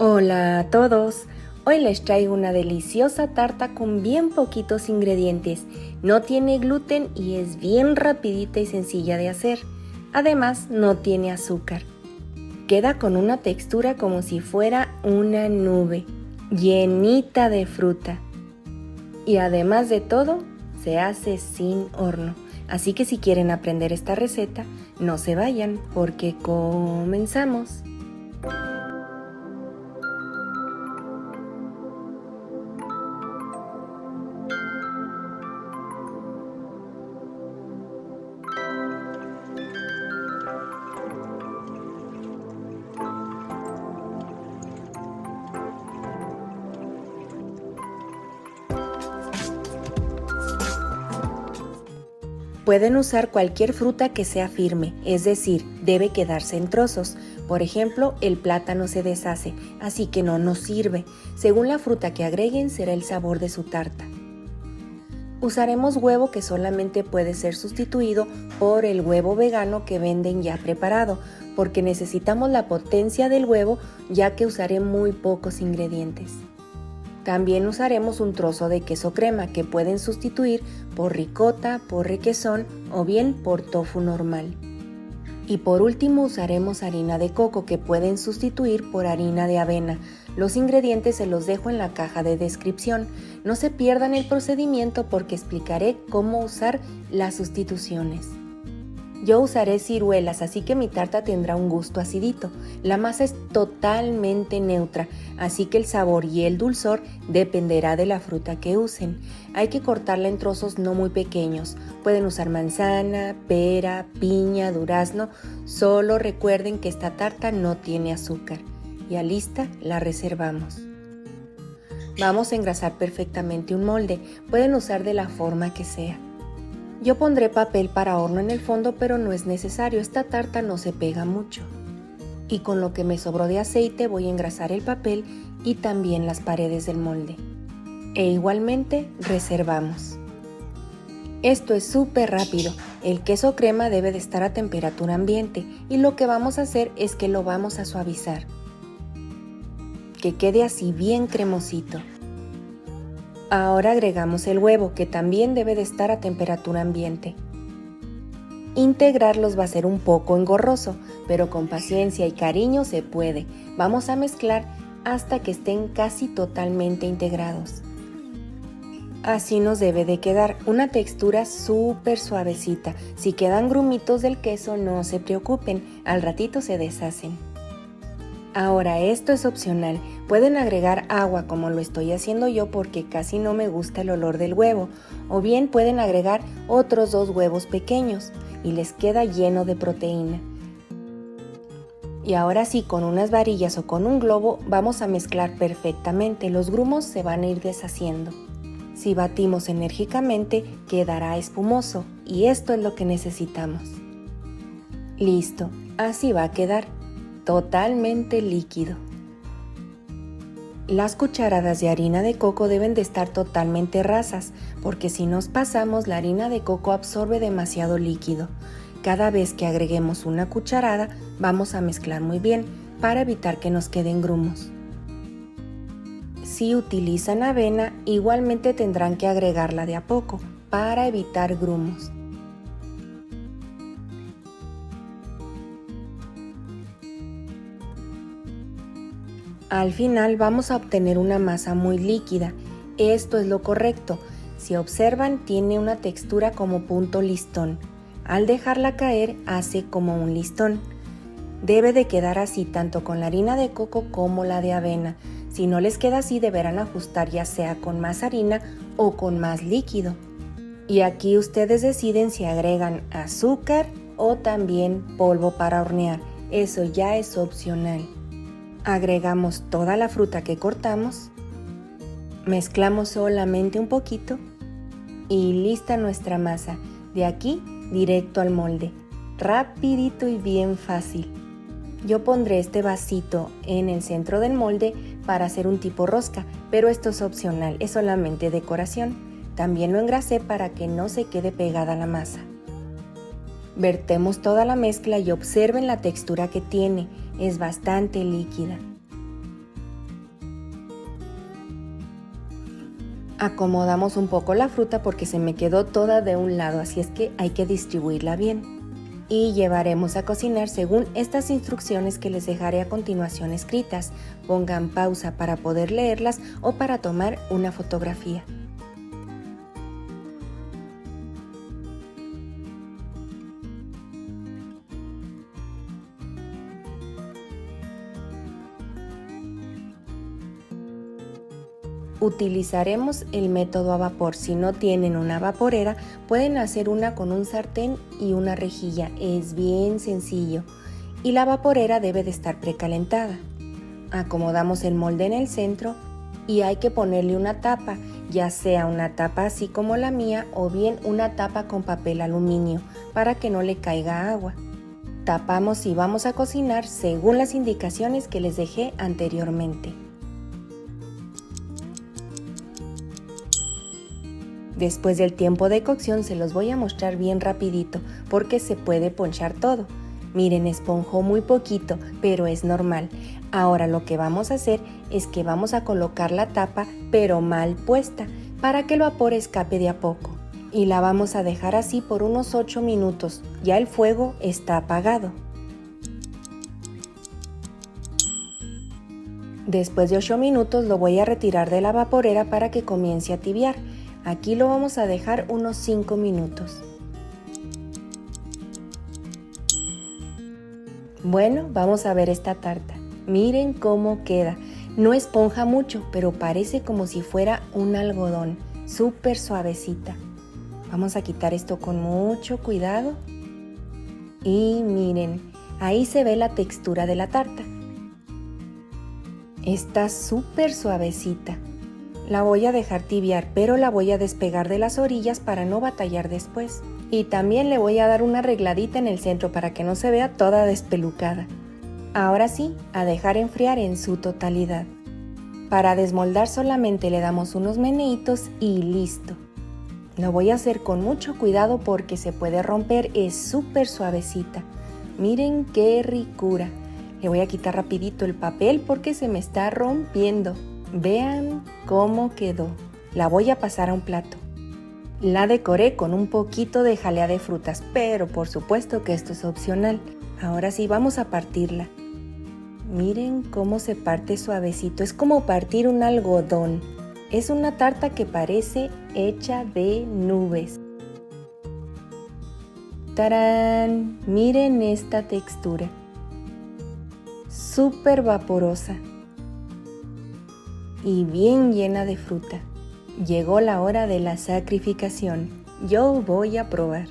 Hola a todos, hoy les traigo una deliciosa tarta con bien poquitos ingredientes, no tiene gluten y es bien rapidita y sencilla de hacer, además no tiene azúcar. Queda con una textura como si fuera una nube, llenita de fruta y además de todo se hace sin horno, así que si quieren aprender esta receta no se vayan porque comenzamos. Pueden usar cualquier fruta que sea firme, es decir, debe quedarse en trozos. Por ejemplo, el plátano se deshace, así que no nos sirve. Según la fruta que agreguen será el sabor de su tarta. Usaremos huevo que solamente puede ser sustituido por el huevo vegano que venden ya preparado, porque necesitamos la potencia del huevo ya que usaré muy pocos ingredientes. También usaremos un trozo de queso crema que pueden sustituir por ricota, por requesón o bien por tofu normal. Y por último usaremos harina de coco que pueden sustituir por harina de avena. Los ingredientes se los dejo en la caja de descripción. No se pierdan el procedimiento porque explicaré cómo usar las sustituciones. Yo usaré ciruelas, así que mi tarta tendrá un gusto acidito. La masa es totalmente neutra, así que el sabor y el dulzor dependerá de la fruta que usen. Hay que cortarla en trozos no muy pequeños. Pueden usar manzana, pera, piña, durazno. Solo recuerden que esta tarta no tiene azúcar. Ya lista, la reservamos. Vamos a engrasar perfectamente un molde. Pueden usar de la forma que sea. Yo pondré papel para horno en el fondo, pero no es necesario, esta tarta no se pega mucho. Y con lo que me sobró de aceite voy a engrasar el papel y también las paredes del molde. E igualmente reservamos. Esto es súper rápido, el queso crema debe de estar a temperatura ambiente y lo que vamos a hacer es que lo vamos a suavizar. Que quede así bien cremosito. Ahora agregamos el huevo, que también debe de estar a temperatura ambiente. Integrarlos va a ser un poco engorroso, pero con paciencia y cariño se puede. Vamos a mezclar hasta que estén casi totalmente integrados. Así nos debe de quedar una textura súper suavecita. Si quedan grumitos del queso, no se preocupen, al ratito se deshacen. Ahora esto es opcional, pueden agregar agua como lo estoy haciendo yo porque casi no me gusta el olor del huevo, o bien pueden agregar otros 2 huevos pequeños y les queda lleno de proteína. Y ahora sí, con unas varillas o con un globo vamos a mezclar perfectamente, los grumos se van a ir deshaciendo. Si batimos enérgicamente quedará espumoso y esto es lo que necesitamos. Listo, así va a quedar. Totalmente líquido. Las cucharadas de harina de coco deben de estar totalmente rasas, porque si nos pasamos la harina de coco absorbe demasiado líquido. Cada vez que agreguemos una cucharada vamos a mezclar muy bien para evitar que nos queden grumos. Si utilizan avena, igualmente tendrán que agregarla de a poco para evitar grumos. Al final vamos a obtener una masa muy líquida. Esto es lo correcto. Si observan, tiene una textura como punto listón. Al dejarla caer, hace como un listón. Debe de quedar así tanto con la harina de coco como la de avena. Si no les queda así, deberán ajustar ya sea con más harina o con más líquido. Y aquí ustedes deciden si agregan azúcar o también polvo para hornear. Eso ya es opcional. Agregamos toda la fruta que cortamos, mezclamos solamente un poquito y lista nuestra masa. De aquí directo al molde, rapidito y bien fácil. Yo pondré este vasito en el centro del molde para hacer un tipo rosca, pero esto es opcional, es solamente decoración. También lo engrasé para que no se quede pegada la masa. Vertemos toda la mezcla y observen la textura que tiene, es bastante líquida. Acomodamos un poco la fruta porque se me quedó toda de un lado, así es que hay que distribuirla bien. Y llevaremos a cocinar según estas instrucciones que les dejaré a continuación escritas. Pongan pausa para poder leerlas o para tomar una fotografía. Utilizaremos el método a vapor. Si no tienen una vaporera, pueden hacer una con un sartén y una rejilla. Es bien sencillo. Y la vaporera debe de estar precalentada. Acomodamos el molde en el centro y hay que ponerle una tapa, ya sea una tapa así como la mía o bien una tapa con papel aluminio para que no le caiga agua. Tapamos y vamos a cocinar según las indicaciones que les dejé anteriormente. Después del tiempo de cocción se los voy a mostrar bien rapidito porque se puede ponchar todo. Miren, esponjó muy poquito, pero es normal. Ahora lo que vamos a hacer es que vamos a colocar la tapa, pero mal puesta, para que el vapor escape de a poco. Y la vamos a dejar así por unos 8 minutos. Ya el fuego está apagado. Después de 8 minutos lo voy a retirar de la vaporera para que comience a tibiar. Aquí lo vamos a dejar unos 5 minutos. Bueno, vamos a ver esta tarta. Miren cómo queda. No esponja mucho, pero parece como si fuera un algodón. Súper suavecita. Vamos a quitar esto con mucho cuidado. Y miren, ahí se ve la textura de la tarta. Está súper suavecita. La voy a dejar tibiar, pero la voy a despegar de las orillas para no batallar después. Y también le voy a dar una arregladita en el centro para que no se vea toda despelucada. Ahora sí, a dejar enfriar en su totalidad. Para desmoldar solamente le damos unos meneitos y listo. Lo voy a hacer con mucho cuidado porque se puede romper, es súper suavecita. Miren qué ricura. Le voy a quitar rapidito el papel porque se me está rompiendo. Vean cómo quedó. La voy a pasar a un plato. La decoré con un poquito de jalea de frutas, pero por supuesto que esto es opcional. Ahora sí vamos a partirla. Miren cómo se parte suavecito. Es como partir un algodón. Es una tarta que parece hecha de nubes. ¡Tarán! Miren esta textura. Súper vaporosa. Y bien llena de fruta. Llegó la hora de la sacrificación. Yo voy a probar.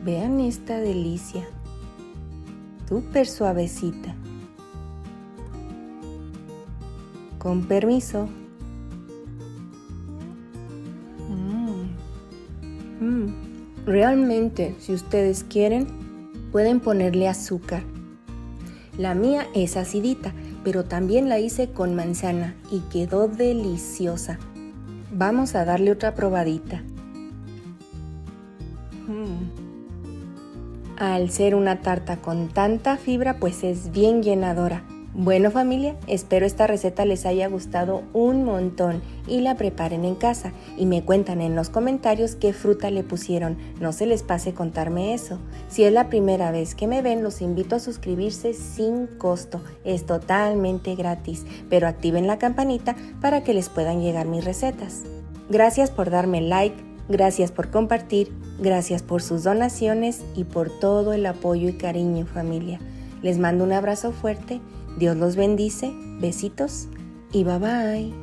Vean esta delicia. Súper suavecita. Con permiso. Realmente, si ustedes quieren, pueden ponerle azúcar. La mía es acidita, pero también la hice con manzana y quedó deliciosa. Vamos a darle otra probadita. Al ser una tarta con tanta fibra, pues es bien llenadora. Bueno familia, espero esta receta les haya gustado un montón y la preparen en casa y me cuentan en los comentarios qué fruta le pusieron. No se les pase contarme eso. Si es la primera vez que me ven, los invito a suscribirse sin costo. Es totalmente gratis, pero activen la campanita para que les puedan llegar mis recetas. Gracias por darme like, gracias por compartir, gracias por sus donaciones y por todo el apoyo y cariño familia. Les mando un abrazo fuerte. Dios los bendice, besitos y bye bye.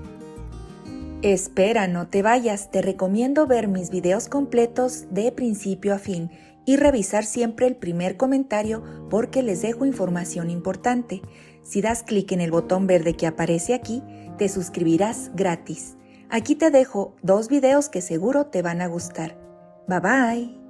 Espera, no te vayas, te recomiendo ver mis videos completos de principio a fin y revisar siempre el primer comentario porque les dejo información importante. Si das clic en el botón verde que aparece aquí, te suscribirás gratis. Aquí te dejo 2 videos que seguro te van a gustar. Bye bye.